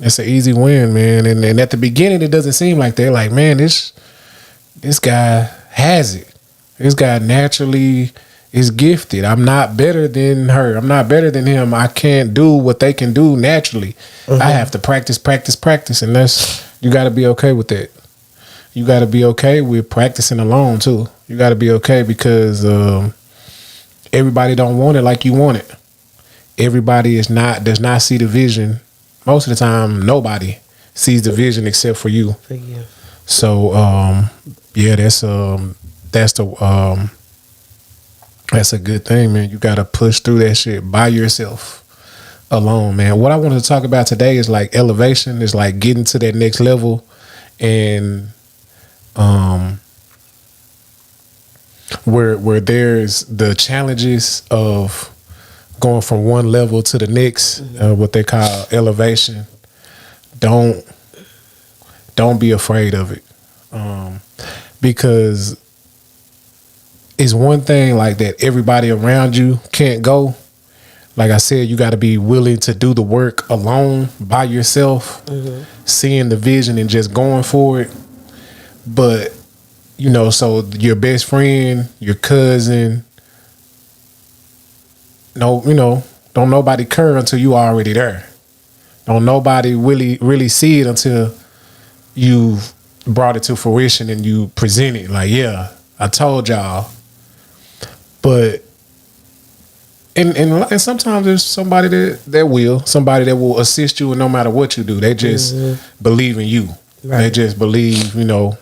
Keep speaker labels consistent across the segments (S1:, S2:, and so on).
S1: It's an easy win, man. And at the beginning, it doesn't seem like they're like, man, this guy has it. This guy naturally is gifted. I'm not better than her. I'm not better than him. I can't do what they can do naturally. I have to practice, and you got to be okay with that. You got to be okay with practicing alone too. You got to be okay because everybody don't want it like you want it. Everybody does not see the vision. Most of the time, nobody sees the vision except for you.
S2: For you.
S1: So yeah, that's a good thing, man. You got to push through that shit by yourself, alone, man. What I wanted to talk about today is like elevation. Is like getting to that next level, and where there's the challenges of going from one level to the next, what they call elevation. Don't be afraid of it, because it's one thing like that everybody around you can't go. Like I said, you got to be willing to do the work alone by yourself, seeing the vision and just going for it. But so your best friend, your cousin, don't nobody care until you already there. Don't nobody really see it until you've brought it to fruition and you present it. Like, yeah, I told y'all. But and sometimes there's somebody that will assist you, and no matter what you do, they just believe in you. Right. They just believe,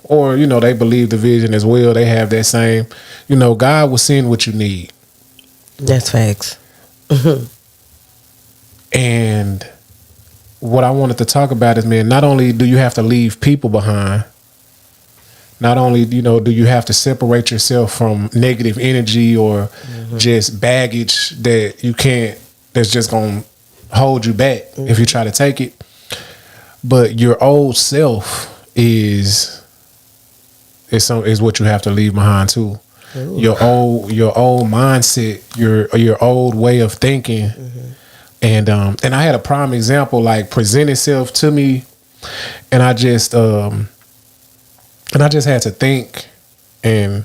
S1: or they believe the vision as well. They have that same, God will send what you need.
S2: That's facts.
S1: And what I wanted to talk about is, man, not only do you have to leave people behind, not only, do you have to separate yourself from negative energy or just baggage that's just going to hold you back if you try to take it. But your old self is what you have to leave behind too. Ooh. Your old mindset, your old way of thinking. And I had a prime example like present itself to me, and I just had to think, and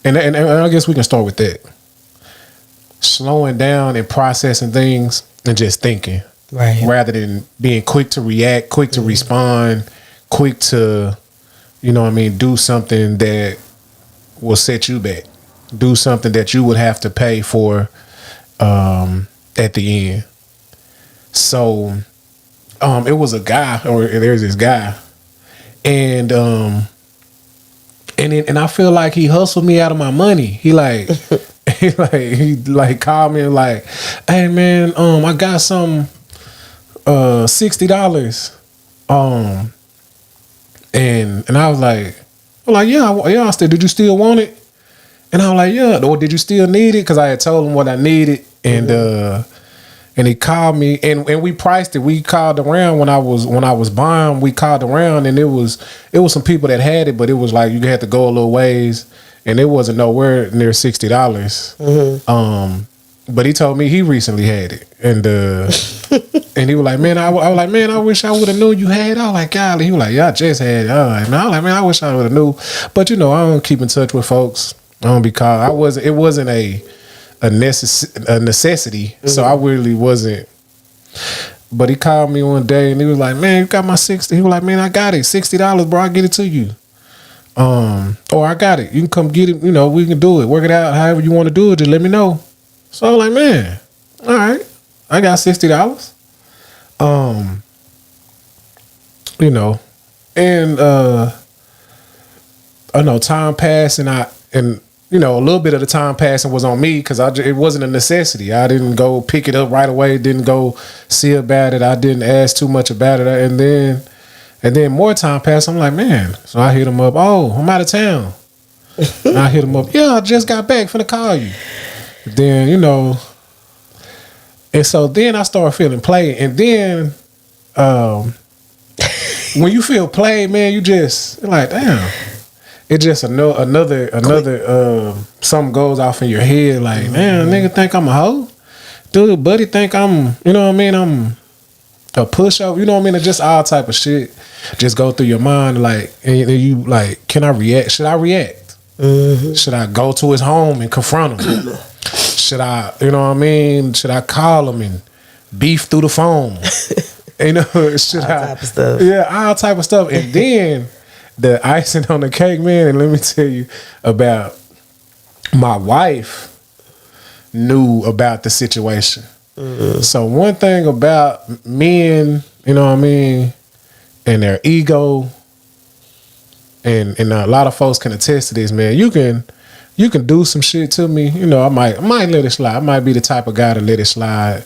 S1: I guess we can start with that. Slowing down and processing things and just thinking. Right. Rather than being quick to react, quick to respond, quick to, do something that will set you back. Do something that you would have to pay for at the end. So it was a guy, or there's this guy, and I feel like he hustled me out of my money. He called me and like, hey man, I got some $60. And I was like, yeah, I still, did you still want it? And I was like, yeah. Or did you still need it? Because I had told him what I needed, and he called me, and we priced it. We called around when I was buying. We called around, and it was some people that had it, but it was like you had to go a little ways, and it wasn't nowhere near $60. But he told me he recently had it, and and he was like, man, I was like, man, I wish I would have known you had it. I was like, golly. He was like, yeah, I just had it. I was like, man, I wish I would have knew. But I don't keep in touch with folks. I don't be called. It wasn't a necessity, so I really wasn't. But he called me one day and he was like, man, you got my 60. He was like, man, I got it, $60, bro. I'll get it to you. Or I got it. You can come get it. We can do it. Work it out however you want to do it. Just let me know. So I was like, man, all right, I got $60. And I know time passed, and a little bit of the time passing was on me because it wasn't a necessity. I didn't go pick it up right away. Didn't go see about it. I didn't ask too much about it. And then more time passed. I'm like, man. So I hit him up. Oh, I'm out of town. And I hit him up. Yeah, I just got back. Finna call you. Then and so then I started feeling played. And then when you feel played, man, you just like, damn. It just another something goes off in your head like, man, nigga think I'm a hoe? Dude, buddy think I'm, I'm a pushover, you know what I mean? It's just all type of shit just go through your mind, like, and you like, can I react? Should I react? Should I go to his home and confront him? Should I, you know what I mean? Should I call him and beef through the phone? You know, should
S2: all type of stuff.
S1: Yeah, all type of stuff. And then the icing on the cake, man, and let me tell you about my wife knew about the situation. So one thing about men, you know what I mean, and their ego, and a lot of folks can attest to this, man. You can do some shit to me, you know. I might let it slide. I might be the type of guy to let it slide.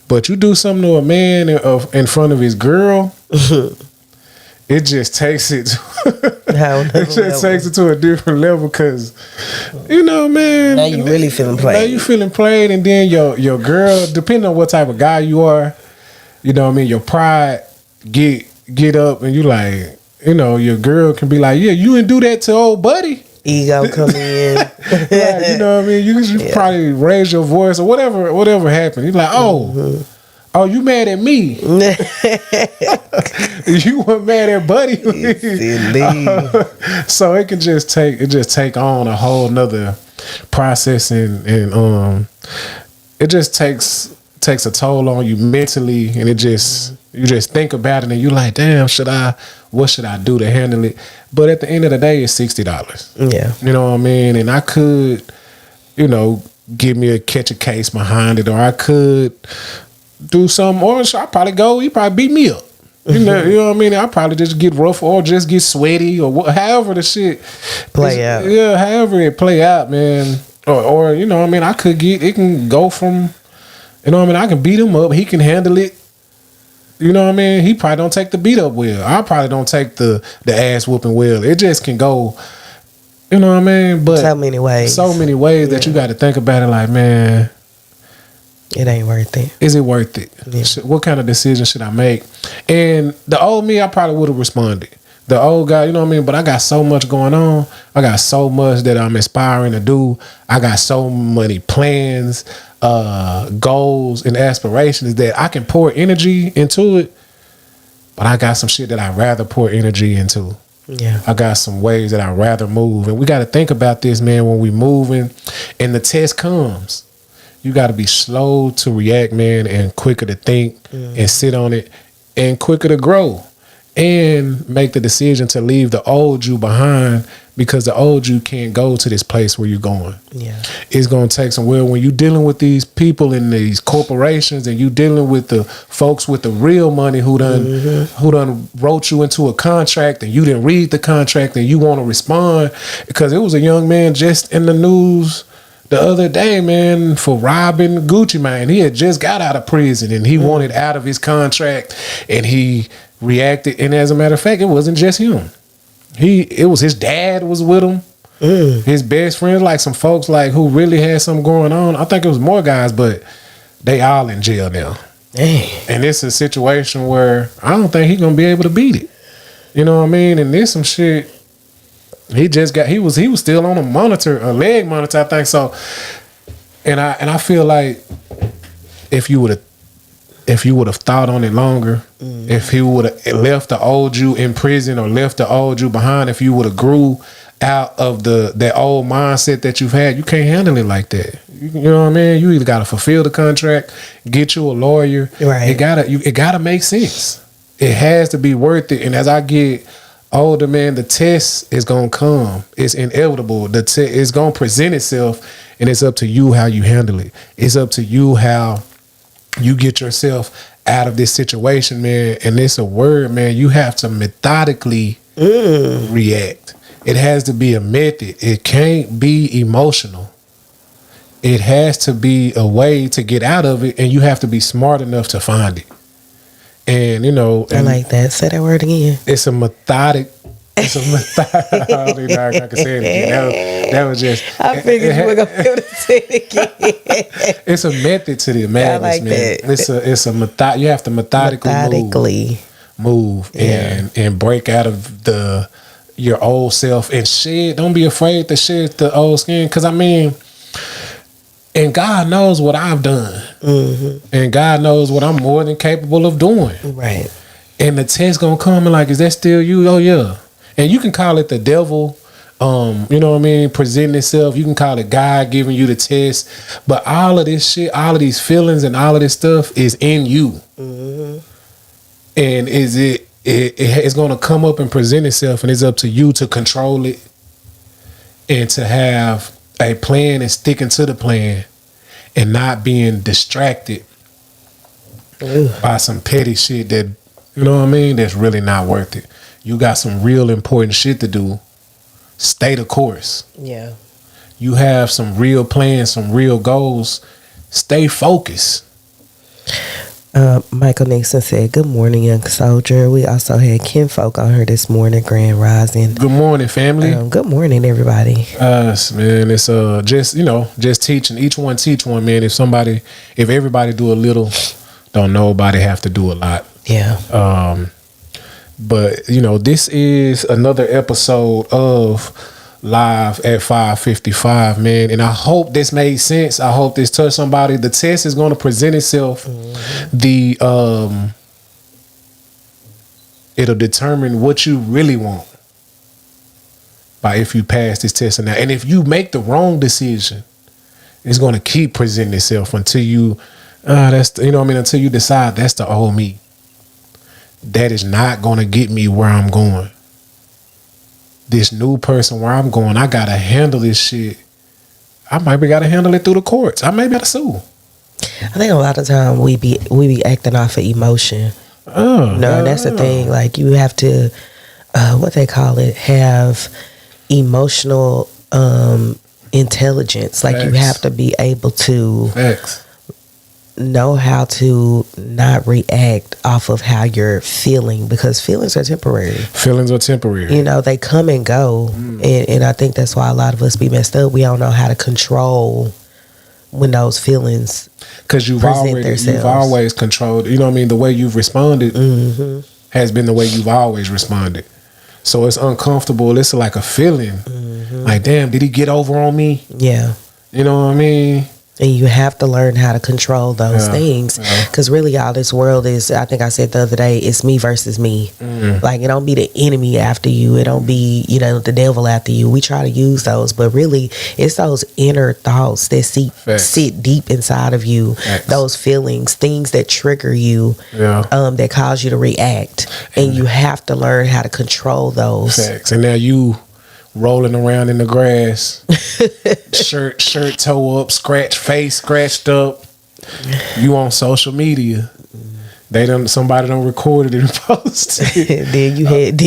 S1: But you do something to a man in front of his girl, it just takes it. Takes it to a different level, because, you know, man.
S2: Now you really feeling played.
S1: Now you feeling played, and then your girl, depending on what type of guy you are, you know what I mean, your pride get up, and you like, you know, your girl can be like, yeah, you didn't do that to old buddy.
S2: Ego coming in.
S1: Like, you know what I mean? You probably raise your voice or whatever happened. You're like, oh, you mad at me? You weren't mad at buddy. So it can just take on a whole nother process, and it just takes a toll on you mentally, and you just think about it, and you like, damn, what should I do to handle it? But at the end of the day, it's $60.
S2: Yeah.
S1: You know what I mean? And I could, you know, give me catch a case behind it, or I could do something, or I probably he probably beat me up. You know what I mean? I probably just get rough, or just get sweaty, or however the shit
S2: play out.
S1: Yeah, however it play out, man. Or you know what I mean? It can go from, you know what I mean? I can beat him up. He can handle it. You know what I mean? He probably don't take the beat up well. I probably don't take the ass whooping well. It just can go, you know what I mean? But
S2: so many ways
S1: that you got to think about it, like, man,
S2: it ain't worth it.
S1: Is it worth it? Yeah. What kind of decision should I make? And the old me, I probably would have responded. The old guy, you know what I mean? But I got so much going on. I got so much that I'm aspiring to do. I got so many plans, goals, and aspirations that I can pour energy into it. But I got some shit that I'd rather pour energy into.
S2: Yeah.
S1: I got some ways that I'd rather move. And we got to think about this, man, when we moving and the test comes. You got to be slow to react, man, and quicker to think and sit on it, and quicker to grow, and make the decision to leave the old you behind, because the old you can't go to this place where you're going.
S2: Yeah.
S1: It's going to take some will. When you're dealing with these people in these corporations, and you dealing with the folks with the real money who done wrote you into a contract, and you didn't read the contract, and you want to respond, because it was a young man just in the news the other day, man, for robbing Gucci Mane. He had just got out of prison, and he wanted out of his contract, and he reacted. And as a matter of fact, it wasn't just him. It was his dad was with him, his best friends, like some folks like who really had something going on. I think it was more guys, but they all in jail now.
S2: Dang.
S1: And it's a situation where I don't think he's gonna be able to beat it. You know what I mean? And there's some shit. He was still on a leg monitor, I think so. And I feel like if you would have thought on it longer, if he would have left the old you in prison, or left the old you behind, if you would have grew out of that old mindset that you've had, you can't handle it like that. You know what I mean? You either gotta fulfill the contract, get you a lawyer.
S2: Right.
S1: It gotta make sense. It has to be worth it. And as I get older, man, the test is gonna come. It's inevitable. It's gonna present itself, and it's up to you how you handle it. It's up to you how you get yourself out of this situation, man. And it's a word, man. You have to methodically react. It has to be a method. It can't be emotional. It has to be a way to get out of it, and you have to be smart enough to find it. And, you know,
S2: I like that. Say that word again.
S1: It's a methodic. I don't even know if I can say it again. That was just.
S2: I figured you were gonna be able to say it again.
S1: It's a method to the madness,
S2: I like
S1: man.
S2: that.
S1: It's a method. You have to methodically move and break out of your old self and shed. Don't be afraid to shed the old skin, because I mean, And God knows what I've done. And God knows what I'm more than capable of doing.
S2: Right.
S1: And the test gonna come and like, is that still you? Oh yeah. And you can call it the devil, you know what I mean, presenting itself. You can call it God giving you the test. But all of this shit, all of these feelings and all of this stuff is in you. And is it's gonna come up and present itself, and it's up to you to control it and to have a plan and sticking to the plan and not being distracted by some petty shit that, you know what I mean, that's really not worth it. You got some real important shit to do. Stay the course.
S2: Yeah.
S1: You have some real plans, some real goals. Stay focused.
S2: Michael Nixon said, "Good morning, young soldier." We also had Kinfolk on her this morning, Grand Rising.
S1: Good morning, family.
S2: Good morning, everybody.
S1: Man, it's just teaching. Each one teach one, man. If everybody do a little, don't nobody have to do a lot.
S2: Yeah.
S1: But this is another episode of Live at 5:55, man. And I hope this made sense. I hope this touched somebody. The test is going to present itself. It'll determine what you really want by if you pass this test or not. And if you make the wrong decision, it's going to keep presenting itself until you, until you decide that's the old me. That is not going to get me where I'm going. This new person where I'm going, I got to handle this shit. I might be got to handle it through the courts. I may got to sue.
S2: I think a lot of time we be acting off of emotion. That's the thing. Like, you have to, what they call it, have emotional intelligence. Like,
S1: Facts.
S2: you have to be able to
S1: Facts.
S2: know how to not react off of how you're feeling, because feelings are temporary.
S1: Feelings are temporary.
S2: They come and go. And I think that's why a lot of us be messed up. We don't know how to control when those feelings
S1: because you've always controlled. You know what I mean? The way you've responded has been the way you've always responded. So it's uncomfortable. It's like a feeling. Like, damn, did he get over on me?
S2: Yeah.
S1: You know what I mean?
S2: And you have to learn how to control those things, because really all this world is, I think I said the other day, it's me versus me. Like, it don't be the enemy after you. It don't be, the devil after you. We try to use those, but really it's those inner thoughts that sit deep inside of you. Facts. Those feelings, things that trigger you, that cause you to react. And you have to learn how to control those.
S1: Facts. And now you rolling around in the grass, shirt toe up, face scratched up. You on social media. Somebody done recorded it and posted it.
S2: then you headed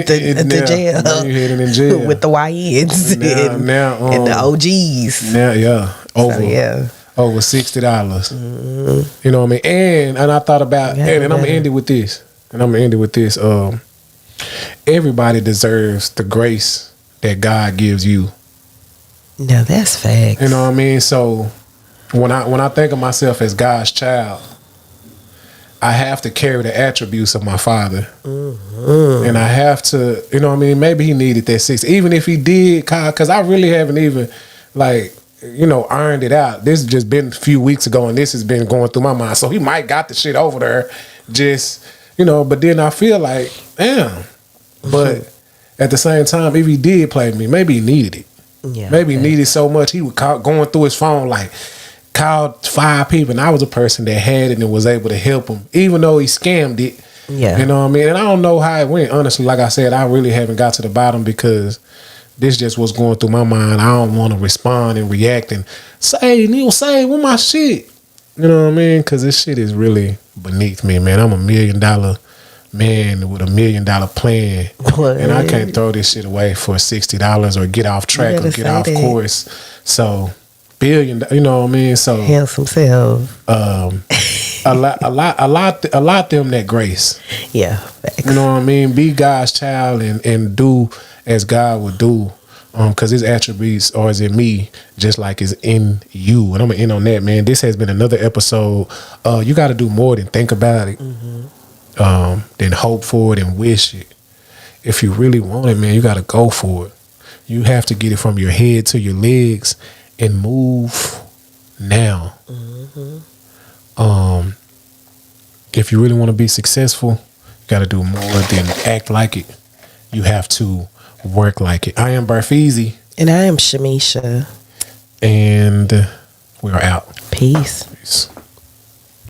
S2: to jail.
S1: Now you headed in jail
S2: with the YNs and the OGs.
S1: Now, over $60. You know what I mean? And I thought about, and I'm gonna end it with this. Everybody deserves the grace that God gives you.
S2: No, that's facts.
S1: You know what I mean? So when I think of myself as God's child, I have to carry the attributes of my father. And I have to, you know what I mean? Maybe he needed that 6. Even if he did, because I really haven't even, ironed it out. This has just been a few weeks ago, and this has been going through my mind. So he might got the shit over there, just, but then I feel like, damn. But at the same time, if he did play me, maybe he needed it. Yeah, maybe he needed so much. He was going through his phone, called 5 people, and I was a person that had it and was able to help him, even though he scammed it. Yeah. You know what I mean? And I don't know how it went. Honestly, like I said, I really haven't got to the bottom, because this just was going through my mind. I don't want to respond and react and say, with my shit. You know what I mean? Because this shit is really beneath me, man. I'm $1 million man with $1 million plan, and I can't throw this shit away for $60 or get off track or get off course. So billion, you know what I mean? So
S2: handsome self.
S1: A lot them that grace.
S2: Yeah,
S1: facts. You know what I mean? Be God's child and do as God would do. Because his attributes are in me, just like it's in you. And I'm gonna end on that, man. This has been another episode. You got to do more than think about it. Then hope for it and wish it. If you really want it, man, you got to go for it. You have to get it from your head to your legs and move now. If you really want to be successful, you got to do more than act like it. You have to work like it. I am BearFeezie.
S2: And I am Shamisha.
S1: And we're out.
S2: Peace.
S1: Peace.